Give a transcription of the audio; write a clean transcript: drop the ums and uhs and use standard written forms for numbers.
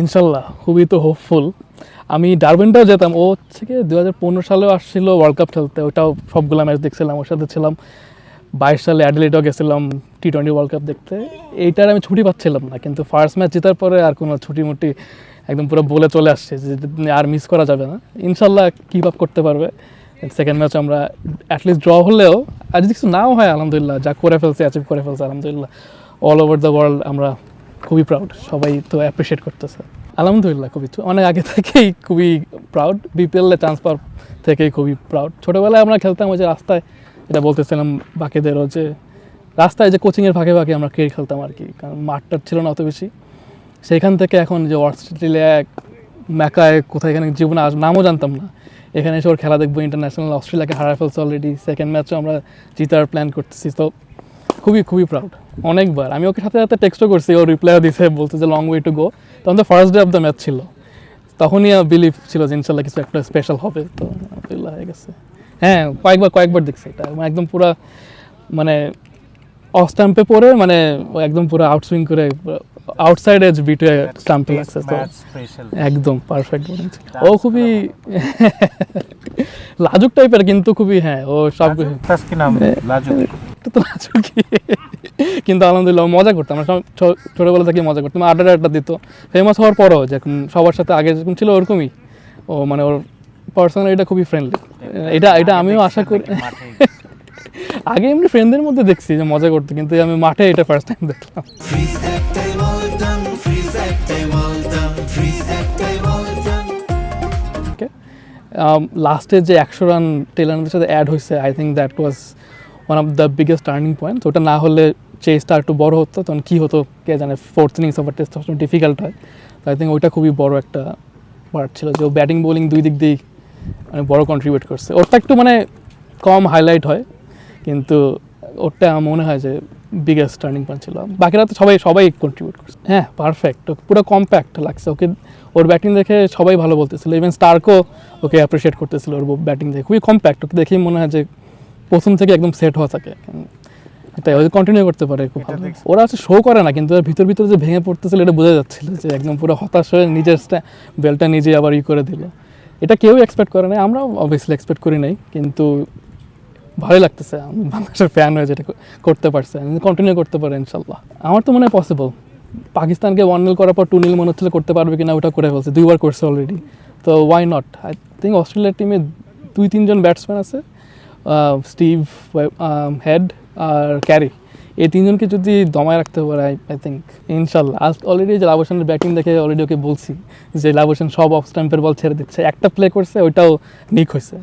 ইনশাল্লাহ খুবই তো হোপফুল। আমি ডারবিনটাও যেতাম, ও হচ্ছে কি 2015 সালেও আসছিল ওয়ার্ল্ড কাপ খেলতে, ওটাও সবগুলো ম্যাচ দেখছিলাম, ওর সাথে ছিলাম। 22 সালে অ্যাডিলেডও গেছিলাম T20 ওয়ার্ল্ড কাপ দেখতে। এইটার আমি ছুটি পাচ্ছিলাম না, কিন্তু ফার্স্ট ম্যাচ জেতার পরে আর কোনো ছুটি মুটি একদম পুরো বলে চলে আসছে যে আর মিস করা যাবে না, ইনশাল্লাহ কিপ আপ করতে পারবে। সেকেন্ড ম্যাচ আমরা অ্যাটলিস্ট ড্র হলেও, আর যদি কিছু নাও হয় আলহামদুলিল্লাহ, যা করে ফেলছে অ্যাচিভ করে ফেলছে আলহামদুলিল্লাহ, অল ওভার দ্য ওয়ার্ল্ড আমরা খুবই প্রাউড, সবাই তো অ্যাপ্রিসিয়েট করতেছে আলহামদুলিল্লাহ। খুবই অনেক আগে থেকেই খুবই প্রাউড, বিপিএলে চান্স পাওয়ার থেকেই খুবই প্রাউড। ছোটোবেলায় আমরা খেলতাম ওই যে রাস্তায়, এটা বলতেছিলাম বাকিদেরও, যে রাস্তায় যে কোচিংয়ের ফাঁকে ফাঁকে আমরা ক্রিকেট খেলতাম আর কি, কারণ মাঠটা ছিল না অত বেশি। সেইখান থেকে এখন যে অস্ট্রেলিয়া ম্যাকায় কোথায়, এখানে জীবনে নামও জানতাম না, এখানে এসে ওর খেলা দেখবো। ইন্টারন্যাশনাল অস্ট্রেলিয়াকে হারায় ফেলছে অলরেডি, সেকেন্ড ম্যাচও আমরা জিতার প্ল্যান করতেছি। তো খুবই খুবই প্রাউড। অনেকবার আমি ওকে সাথে সাথে টেক্সটও করছি, ও রিপ্লাইও দিছে, বলতে যে লং ওয়ে টু গো। তখন তো first day of the match ছিল, তখনই বিলিভ ছিল যে ইনশাল্লাহ কিছু একটা স্পেশাল হবে। তো আলহামদুলিল্লাহ হয়ে গেছে। হ্যাঁ, কয়েকবার দেখছি এটা, একদম পুরা মানে অফ স্টাম্পে পড়ে, মানে একদম পুরো আউটসুইং করে আউটসাইড এজ বিটে স্টাম্পে লাগছে। তো একদম পারফেক্ট বলেছে। ও খুবই লাজুক টাইপের, কিন্তু খুবই, হ্যাঁ ও সব তো লাজুকই, কিন্তু আলহামদুলিল্লাহ মজা করতাম। আমরা ছোটোবেলা থেকে মজা করতাম, আড্ডা দিত। ফেমাস হওয়ার পরও যখন সবার সাথে আগে যখন ছিল ওরকমই, ও মানে ওর পার্সোনালিটিটা খুবই ফ্রেন্ডলি। এটা আমিও আশা করি। আগে এমনি ফ্রেন্ডদের মধ্যে দেখছি যে মজা করতে, কিন্তু আমি মাঠে এটা ফার্স্ট টাইম দেখলাম। লাস্টে যে 100 রান টেলারদের সাথে অ্যাড হয়েছে, I think that was one of the biggest turning point. ওটা না হলে চেসটা একটু বড় হতো, তখন কী হতো কে জানে। ফোর্থ ইনিংস ওভার টেস্ট সবসময় ডিফিকাল্ট হয়। তো আই থিঙ্ক ওইটা খুবই বড় একটা পার্ট ছিল, যে ও ব্যাটিং বোলিং দুই দিক দিয়েই মানে বড় কন্ট্রিবিউট করছে। ওরটা একটু মানে কম হাইলাইট হয়, কিন্তু ওরটা আমার মনে হয় যে বিগেস্ট টার্নিং পয়েন্ট ছিল। বাকিরা তো সবাই কন্ট্রিবিউট করছে। হ্যাঁ, পারফেক্ট, পুরো কম্প্যাক্ট লাগছে ওকে। ওর ব্যাটিং দেখে সবাই ভালো বলতেছিল, ইভেন স্টার্কও ওকে অ্যাপ্রিসিয়েট করতেছিল ওর ব্যাটিং দেখে। খুবই কম্প্যাক্ট, ওকে দেখেই মনে হয় যে প্রথম থেকে একদম সেট হওয়া থাকে, তাই ওই কন্টিনিউ করতে পারে খুব ভালো। ওরা হচ্ছে শো করে না, কিন্তু ভিতর যে ভেঙে পড়তেছিল এটা বোঝা যাচ্ছিল, যে একদম পুরো হতাশ হয়ে নিজের বেলটা নিজে আবার করে দিল। এটা কেউ এক্সপেক্ট করে নাই, আমরাও অবভিয়াসলি এক্সপেক্ট করি নাই, কিন্তু ভালোই লাগতেছে। আমি বাংলাদেশের ফ্যান হয়ে যেটা করতে পারছে, কন্টিনিউ করতে পারে ইনশাল্লাহ। আমার তো মনে হয় পসিবল। পাকিস্তানকে 1-0 করার পর 2-0 মনে হচ্ছিল করতে পারবে কিনা, ওটা করে ফেলছে, 2বার করছে অলরেডি। তো ওয়াই নট। আই থিঙ্ক অস্ট্রেলিয়ার টিমে 2-3 জন ব্যাটসম্যান আছে, স্টিভ, হেড আর ক্যারি, এই 3জনকে যদি দমায় রাখতে পারে আই থিঙ্ক ইনশাল্লাহ। আজ অলরেডি যে লাভ হোসেনের ব্যাটিং দেখে অলরেডি ওকে বলছি যে লাভ হোসেন সব অফ স্টাম্পের বল ছেড়ে দিচ্ছে, একটা প্লে করছে ওইটাও নিক হয়েছে।